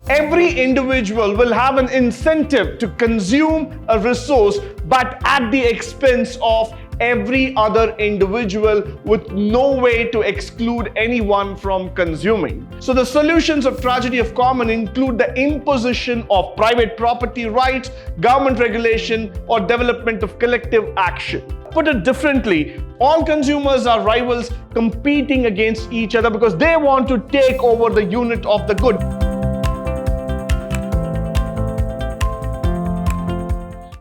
Every individual will have an incentive to consume a resource, but at the expense of every other individual, with no way to exclude anyone from consuming. So the solutions of tragedy of common include the imposition of private property rights, government regulation, or development of collective action. Put it differently, all consumers are rivals competing against each other because they want to take over the unit of the good.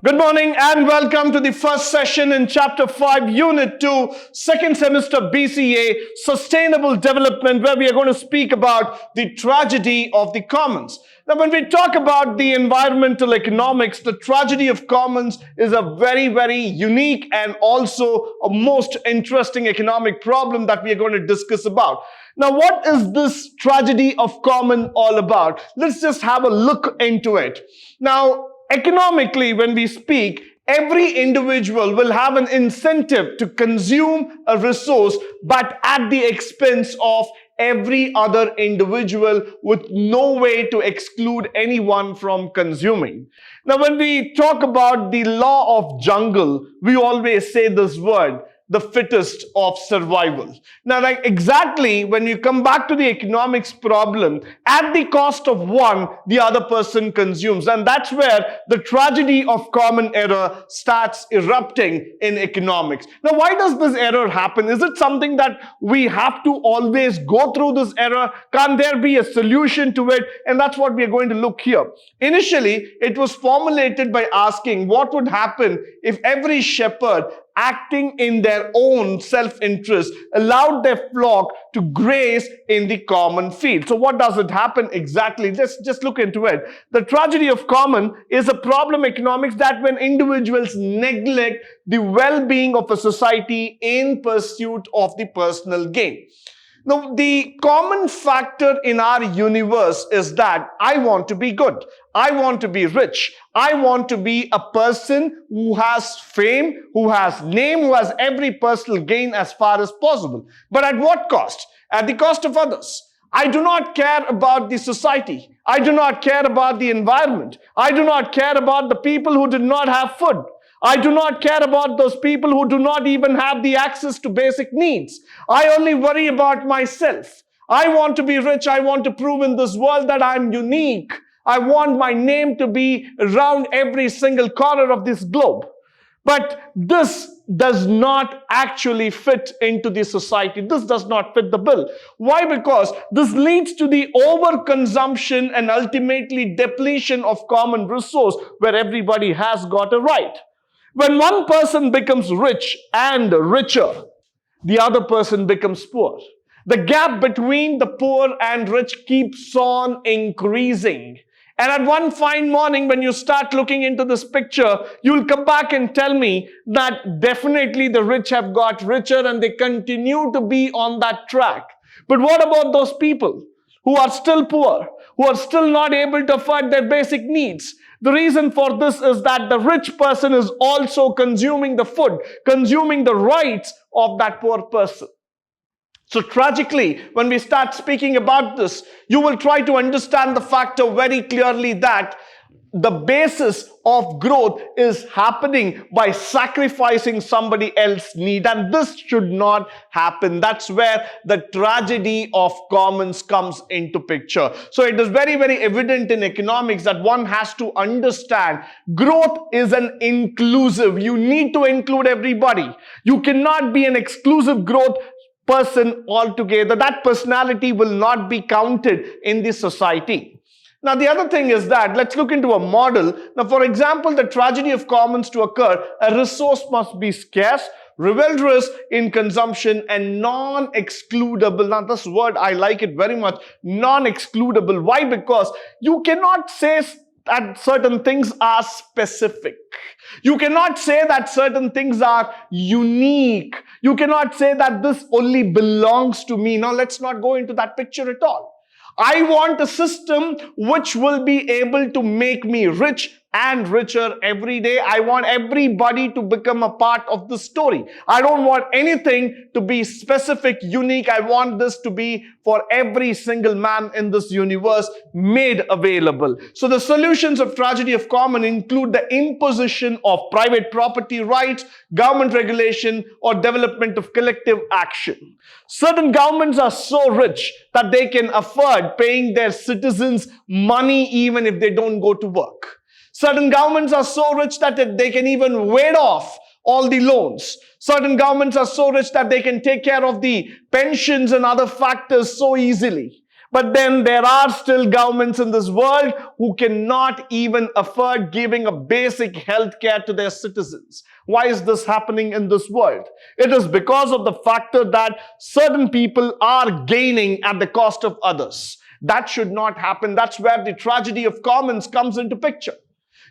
Good morning and welcome to the first session in Chapter 5, Unit 2, second semester B.C.A, Sustainable Development, where we are going to speak about the tragedy of the commons. Now, when we talk about the environmental economics, the tragedy of commons is a very, very unique and also a most interesting economic problem that we are going to discuss about. Now, what is this tragedy of common all about? Let's just have a look into it. Now, economically, when we speak, every individual will have an incentive to consume a resource, but at the expense of every other individual, with no way to exclude anyone from consuming. Now, when we talk about the law of jungle, we always say this word, the fittest of survival. Now, like exactly when you come back to the economics problem, at the cost of one, the other person consumes. And that's where the tragedy of common error starts erupting in economics. Now, why does this error happen? Is it something that we have to always go through this error? Can't there be a solution to it? And that's what we are going to look here. Initially, it was formulated by asking what would happen if every shepherd, acting in their own self-interest, allowed their flock to graze in the common field. So what does it happen exactly? Just look into it. The tragedy of common is a problem economics that when individuals neglect the well-being of a society in pursuit of the personal gain. Now, the common factor in our universe is that I want to be good. I want to be rich. I want to be a person who has fame, who has name, who has every personal gain as far as possible. But at what cost? At the cost of others. I do not care about the society. I do not care about the environment. I do not care about the people who did not have food. I do not care about those people who do not even have the access to basic needs. I only worry about myself. I want to be rich. I want to prove in this world that I'm unique. I want my name to be around every single corner of this globe. But this does not actually fit into the society. This does not fit the bill. Why? Because this leads to the overconsumption and ultimately depletion of common resource where everybody has got a right. When one person becomes rich and richer, the other person becomes poor. The gap between the poor and rich keeps on increasing. And at one fine morning, when you start looking into this picture, you'll come back and tell me that definitely the rich have got richer and they continue to be on that track. But what about those people who are still poor, who are still not able to afford their basic needs? The reason for this is that the rich person is also consuming the food, consuming the rights of that poor person. So tragically, when we start speaking about this, you will try to understand the factor very clearly that the basis of growth is happening by sacrificing somebody else's need, and this should not happen. That's where the tragedy of commons comes into picture. So it is very, very evident in economics that one has to understand growth is an inclusive. You need to include everybody. You cannot be an exclusive growth person altogether. That personality will not be counted in the society. Now, the other thing is that, let's look into a model. Now, for example, the tragedy of commons to occur, a resource must be scarce, rivalrous in consumption, and non-excludable. Now, this word, I like it very much, non-excludable. Why? Because you cannot say that certain things are specific. You cannot say that certain things are unique. You cannot say that this only belongs to me. Now, let's not go into that picture at all. I want a system which will be able to make me rich and richer every day. I want everybody to become a part of the story. I don't want anything to be specific, unique. I want this to be for every single man in this universe, made available. So the solutions of tragedy of common include the imposition of private property rights, government regulation, or development of collective action. Certain governments are so rich that they can afford paying their citizens money even if they don't go to work. Certain governments are so rich that they can even waive off all the loans. Certain governments are so rich that they can take care of the pensions and other factors so easily. But then there are still governments in this world who cannot even afford giving a basic health care to their citizens. Why is this happening in this world? It is because of the factor that certain people are gaining at the cost of others. That should not happen. That's where the tragedy of commons comes into picture.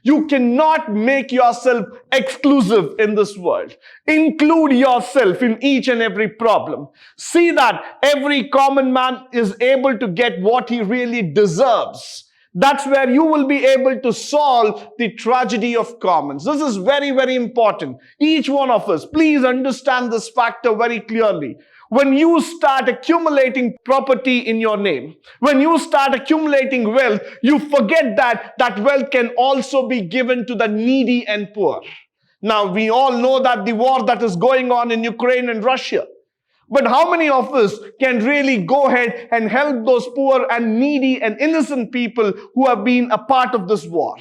You cannot make yourself exclusive in this world. Include yourself in each and every problem. See that every common man is able to get what he really deserves. That's where you will be able to solve the tragedy of commons. This is very, very important. Each one of us, please understand this factor very clearly. When you start accumulating property in your name, when you start accumulating wealth, you forget that that wealth can also be given to the needy and poor. Now, we all know that the war that is going on in Ukraine and Russia. But how many of us can really go ahead and help those poor and needy and innocent people who have been a part of this war?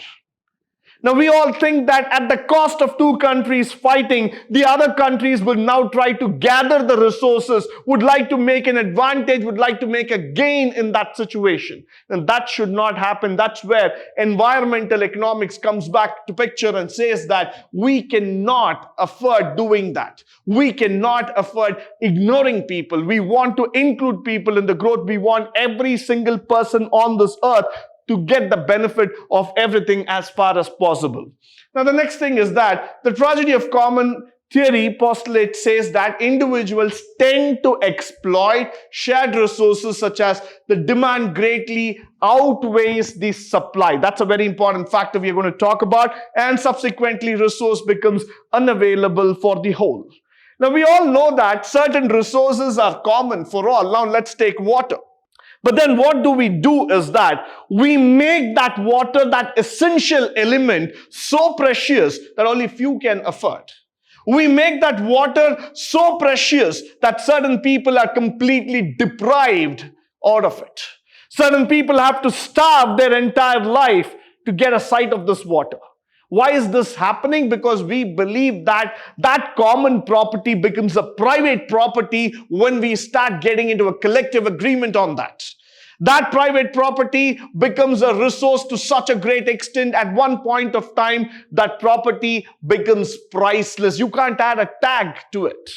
Now, we all think that at the cost of two countries fighting, the other countries will now try to gather the resources, would like to make an advantage, would like to make a gain in that situation. And that should not happen. That's where environmental economics comes back to picture and says that we cannot afford doing that. We cannot afford ignoring people. We want to include people in the growth. We want every single person on this earth to get the benefit of everything as far as possible. Now, the next thing is that the tragedy of common theory postulate says that individuals tend to exploit shared resources such as the demand greatly outweighs the supply. That's a very important factor we are going to talk about, and subsequently resource becomes unavailable for the whole. Now, we all know that certain resources are common for all. Now, let's take water. But then what do we do is that we make that water, that essential element, so precious that only few can afford. We make that water so precious that certain people are completely deprived out of it. Certain people have to starve their entire life to get a sight of this water. Why is this happening? Because we believe that that common property becomes a private property when we start getting into a collective agreement on that. That private property becomes a resource to such a great extent at one point of time that property becomes priceless. You can't add a tag to it.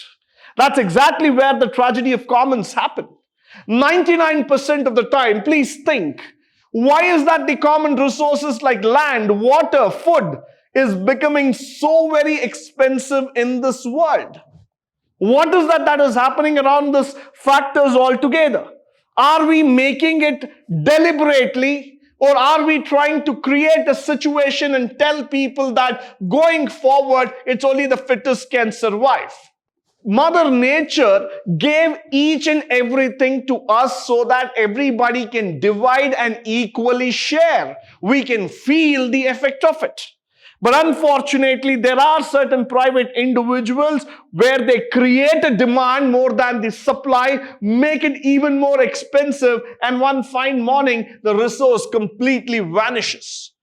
That's exactly where the tragedy of commons happen. 99% of the time, please think, why is that the common resources like land, water, food is becoming so very expensive in this world? What is that is happening around these factors altogether? Are we making it deliberately, or are we trying to create a situation and tell people that going forward, it's only the fittest can survive? Mother Nature gave each and everything to us so that everybody can divide and equally share. We can feel the effect of it. But unfortunately, there are certain private individuals where they create a demand more than the supply, make it even more expensive, and one fine morning, the resource completely vanishes.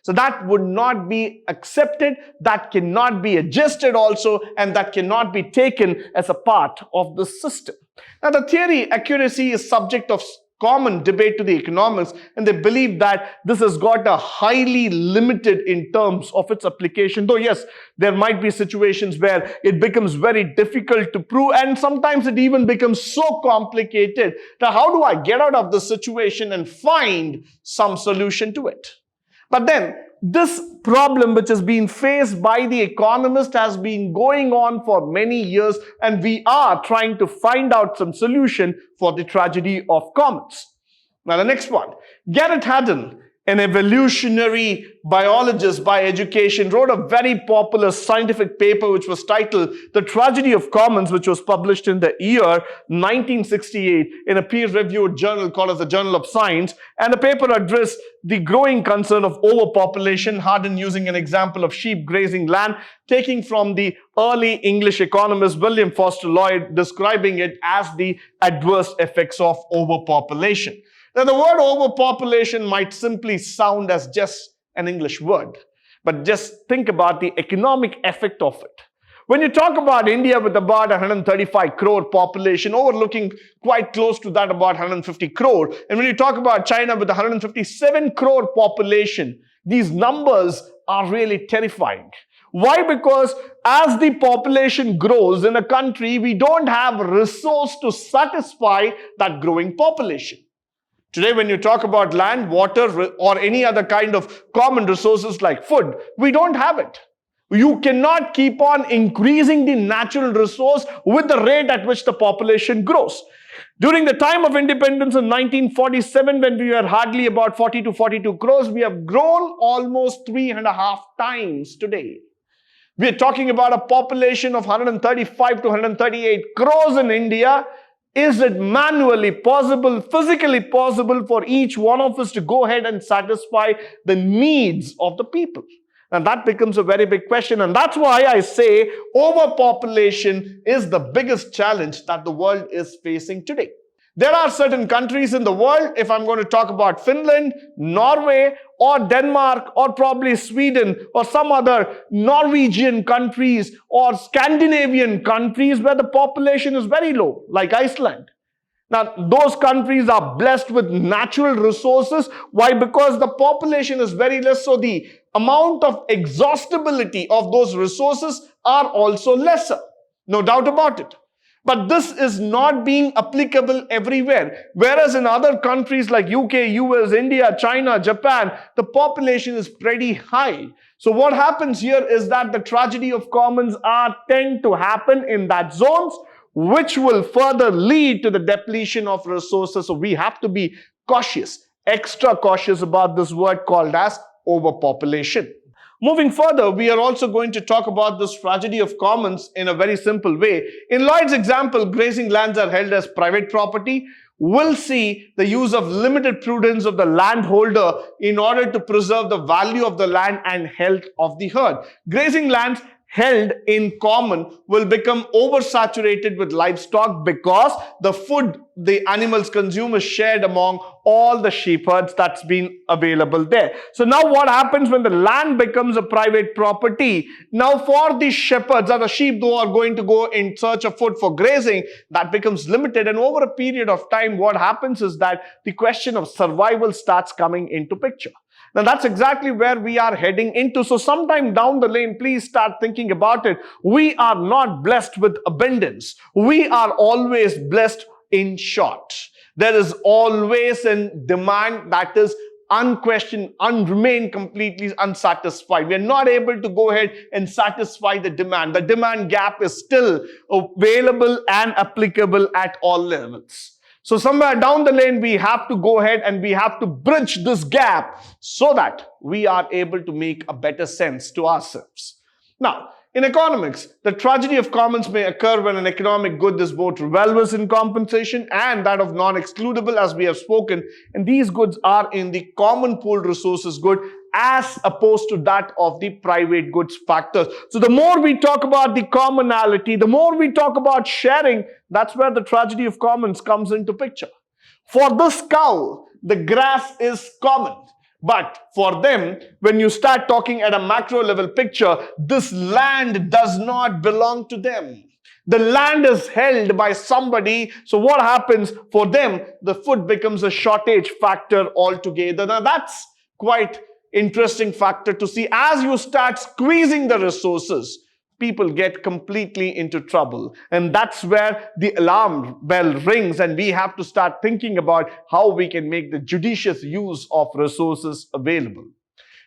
So that would not be accepted, that cannot be adjusted also, and that cannot be taken as a part of the system. Now, the theory accuracy is subject of common debate to the economists, and they believe that this has got a highly limited in terms of its application. Though yes, there might be situations where it becomes very difficult to prove, and sometimes it even becomes so complicated that how do I get out of this situation and find some solution to it? But then, this problem which has been faced by the economist has been going on for many years, and we are trying to find out some solution for the tragedy of commons. Now the next one, Garrett Haddon an evolutionary biologist by education, wrote a very popular scientific paper which was titled The Tragedy of Commons, which was published in the year 1968 in a peer-reviewed journal called as the Journal of Science. And the paper addressed the growing concern of overpopulation, Harden using an example of sheep grazing land, taking from the early English economist William Foster Lloyd, describing it as the adverse effects of overpopulation. Now, the word overpopulation might simply sound as just an English word, but just think about the economic effect of it. When you talk about India with about 135 crore population, overlooking quite close to that about 150 crore, and when you talk about China with 157 crore population, these numbers are really terrifying. Why? Because as the population grows in a country, we don't have resource to satisfy that growing population. Today, when you talk about land, water, or any other kind of common resources like food, we don't have it. You cannot keep on increasing the natural resource with the rate at which the population grows. During the time of independence in 1947, when we were hardly about 40 to 42 crores, we have grown almost 3.5 times today. We are talking about a population of 135 to 138 crores in India. Is it manually possible, physically possible for each one of us to go ahead and satisfy the needs of the people? And that becomes a very big question. And that's why I say overpopulation is the biggest challenge that the world is facing today. There are certain countries in the world, if I'm going to talk about Finland, Norway, or Denmark, or probably Sweden, or some other Norwegian countries, or Scandinavian countries where the population is very low, like Iceland. Now, those countries are blessed with natural resources. Why? Because the population is very less, so the amount of exhaustibility of those resources are also lesser. No doubt about it. But this is not being applicable everywhere. Whereas in other countries like UK, US, India, China, Japan, the population is pretty high. So what happens here is that the tragedy of commons tend to happen in that zones, which will further lead to the depletion of resources. So we have to be cautious, extra cautious about this word called as overpopulation. Moving further, we are also going to talk about this tragedy of commons in a very simple way. In Lloyd's example, grazing lands are held as private property. We'll see the use of limited prudence of the landholder in order to preserve the value of the land and health of the herd. Grazing lands held in common will become oversaturated with livestock because the food the animals consume is shared among all the sheep herds that's been available there. So now what happens when the land becomes a private property? Now for the shepherds or the sheep who are going to go in search of food for grazing, that becomes limited, and over a period of time what happens is that the question of survival starts coming into picture. Now that's exactly where we are heading into. So sometime down the lane, please start thinking about it. We are not blessed with abundance. We are always blessed in short. There is always a demand that is unquestioned, remain completely unsatisfied. We are not able to go ahead and satisfy the demand. The demand gap is still available and applicable at all levels. So somewhere down the lane, we have to go ahead and we have to bridge this gap so that we are able to make a better sense to ourselves. Now, in economics, the tragedy of commons may occur when an economic good is both rebellious in compensation and that of non-excludable, as we have spoken. And these goods are in the common pooled resources good as opposed to that of the private goods factors. So the more we talk about the commonality, the more we talk about sharing, that's where the tragedy of commons comes into picture. For this cow, the grass is common. But for them, when you start talking at a macro level picture, this land does not belong to them. The land is held by somebody. So what happens for them? The food becomes a shortage factor altogether. Now that's quite interesting factor to see. As you start squeezing the resources, people get completely into trouble. And that's where the alarm bell rings, and we have to start thinking about how we can make the judicious use of resources available.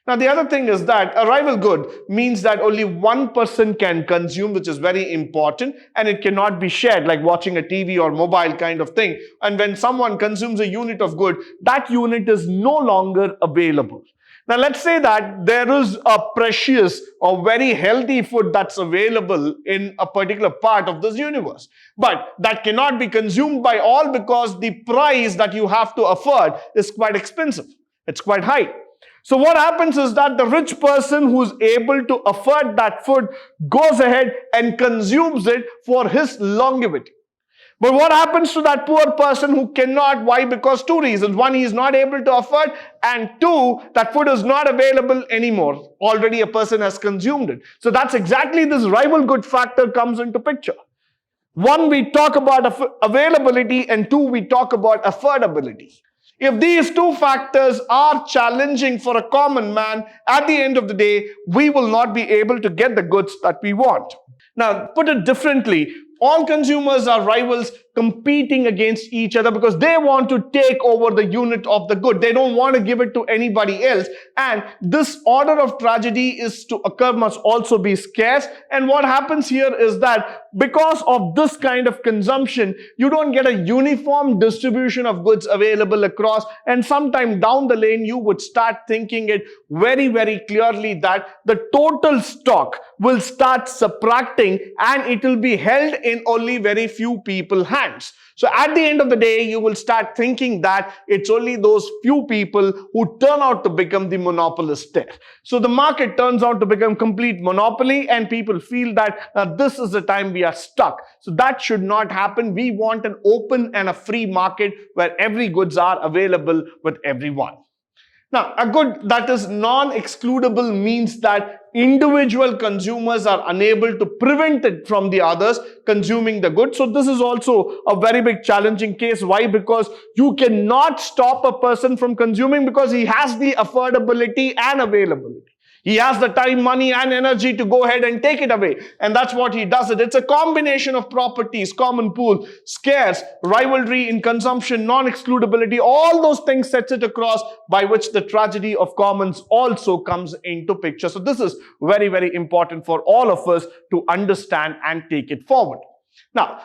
Now, the other thing is that a rival good means that only one person can consume, which is very important, and it cannot be shared like watching a TV or mobile kind of thing. And when someone consumes a unit of good, that unit is no longer available. Now, let's say that there is a precious or very healthy food that's available in a particular part of this universe, but that cannot be consumed by all because the price that you have to afford is quite expensive. It's quite high. So what happens is that the rich person who's able to afford that food goes ahead and consumes it for his longevity. But what happens to that poor person who cannot? Why? Because two reasons. One, he is not able to afford, and two, that food is not available anymore. Already a person has consumed it. So that's exactly this rival good factor comes into picture. One, we talk about availability, and two, we talk about affordability. If these two factors are challenging for a common man, at the end of the day, we will not be able to get the goods that we want. Now, put it differently, all consumers are rivals competing against each other because they want to take over the unit of the good. They don't want to give it to anybody else. And this order of tragedy is to occur must also be scarce. And what happens here is that because of this kind of consumption, you don't get a uniform distribution of goods available across. And sometime down the lane, you would start thinking it very, very clearly that the total stock will start subtracting and it will be held in only very few people's hands. So at the end of the day, you will start thinking that it's only those few people who turn out to become the monopolists there. So the market turns out to become complete monopoly and people feel that this is the time we are stuck. So that should not happen. We want an open and a free market where every goods are available with everyone. Now, a good that is non-excludable means that individual consumers are unable to prevent it from the others consuming the good. So this is also a very big challenging case. Why? Because you cannot stop a person from consuming because he has the affordability and availability. He has the time, money and energy to go ahead and take it away. And that's what he does. It's a combination of properties, common pool, scarce, rivalry in consumption, non-excludability, all those things sets it across by which the tragedy of commons also comes into picture. So this is very, very important for all of us to understand and take it forward. Now,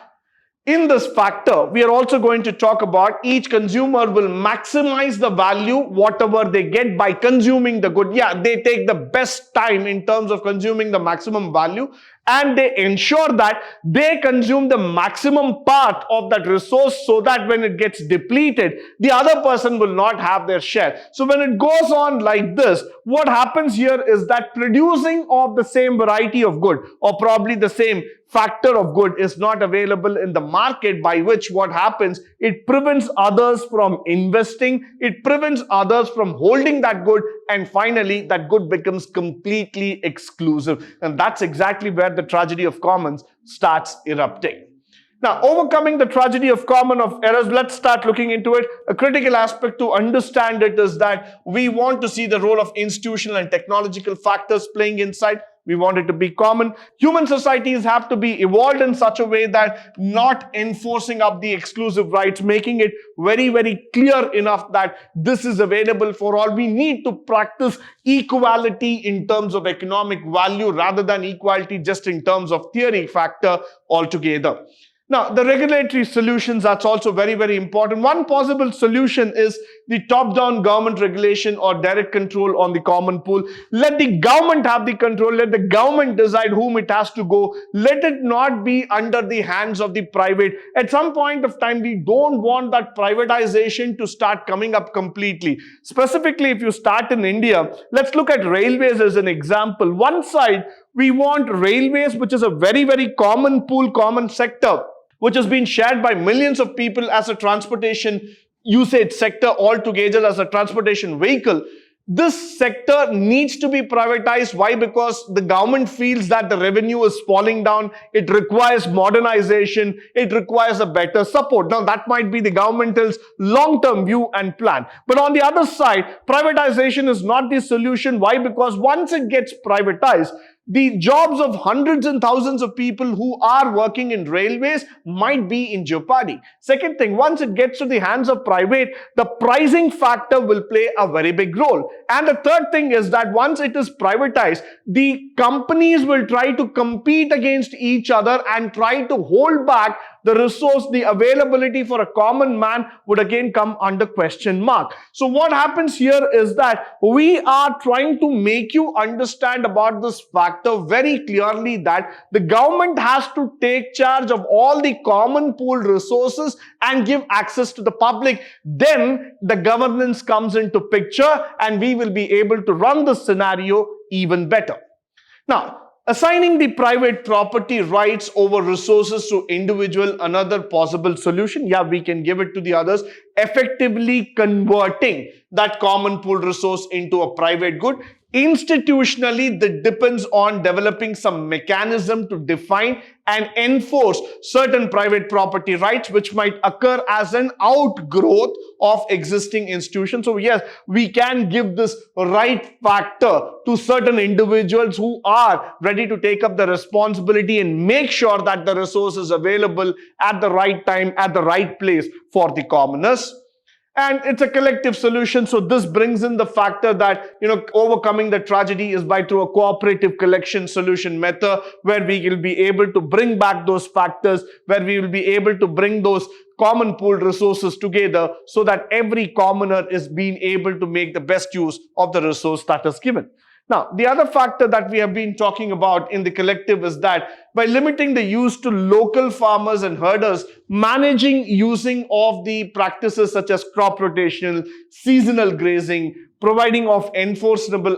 in this factor, we are also going to talk about each consumer will maximize the value whatever they get by consuming the good. Yeah, they take the best time in terms of consuming the maximum value and they ensure that they consume the maximum part of that resource so that when it gets depleted, the other person will not have their share. So when it goes on like this, what happens here is that producing of the same variety of good or probably the same factor of good is not available in the market, by which what happens, it prevents others from investing, it prevents others from holding that good, and finally that good becomes completely exclusive. And that's exactly where the tragedy of commons starts erupting. Now, overcoming the tragedy of common of errors, let's start looking into it. A critical aspect to understand it is that we want to see the role of institutional and technological factors playing inside. We want it to be common. Human societies have to be evolved in such a way that not enforcing up the exclusive rights, making it very, very clear enough that this is available for all. We need to practice equality in terms of economic value rather than equality just in terms of theory factor altogether. Now, the regulatory solutions, that's also very, very important. One possible solution is the top-down government regulation or direct control on the common pool. Let the government have the control. Let the government decide whom it has to go. Let it not be under the hands of the private. At some point of time, we don't want that privatization to start coming up completely. Specifically, if you start in India, let's look at railways as an example. One side, we want railways, which is a very, very common pool, common sector, which has been shared by millions of people as a transportation usage sector altogether, as a transportation vehicle. This sector needs to be privatized. Why? Because the government feels that the revenue is falling down. It requires modernization. It requires a better support. Now, that might be the government's long-term view and plan. But on the other side, privatization is not the solution. Why? Because once it gets privatized, the jobs of hundreds and thousands of people who are working in railways might be in jeopardy. Second thing, once it gets to the hands of private, the pricing factor will play a very big role. And the third thing is that once it is privatized, the companies will try to compete against each other and try to hold back the resource, the availability for a common man would again come under question mark. So what happens here is that we are trying to make you understand about this factor very clearly, that the government has to take charge of all the common pooled resources and give access to the public. Then the governance comes into picture and we will be able to run the scenario even better. Now, assigning the private property rights over resources to individual, another possible solution. Yeah, we can give it to the others, effectively converting that common pool resource into a private good. Institutionally, that depends on developing some mechanism to define and enforce certain private property rights which might occur as an outgrowth of existing institutions. So yes, we can give this right factor to certain individuals who are ready to take up the responsibility and make sure that the resource is available at the right time, at the right place for the commoners. And it's a collective solution. So this brings in the factor that, overcoming the tragedy is through a cooperative collection solution method, where we will be able to bring back those factors, where we will be able to bring those common pooled resources together so that every commoner is being able to make the best use of the resource that is given. Now, the other factor that we have been talking about in the collective is that by limiting the use to local farmers and herders, managing using of the practices such as crop rotation, seasonal grazing, providing of enforceable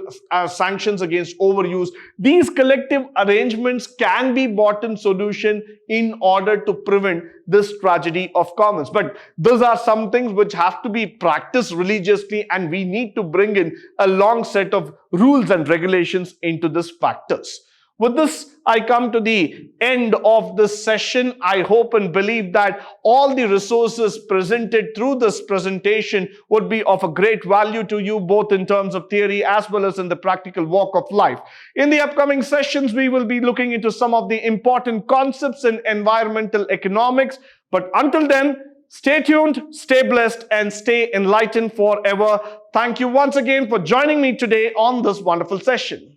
sanctions against overuse, these collective arrangements can be brought in solution in order to prevent this tragedy of commons. But those are some things which have to be practiced religiously, and we need to bring in a long set of rules and regulations into these factors. With this, I come to the end of this session. I hope and believe that all the resources presented through this presentation would be of a great value to you, both in terms of theory as well as in the practical walk of life. In the upcoming sessions, we will be looking into some of the important concepts in environmental economics. But until then, stay tuned, stay blessed, and stay enlightened forever. Thank you once again for joining me today on this wonderful session.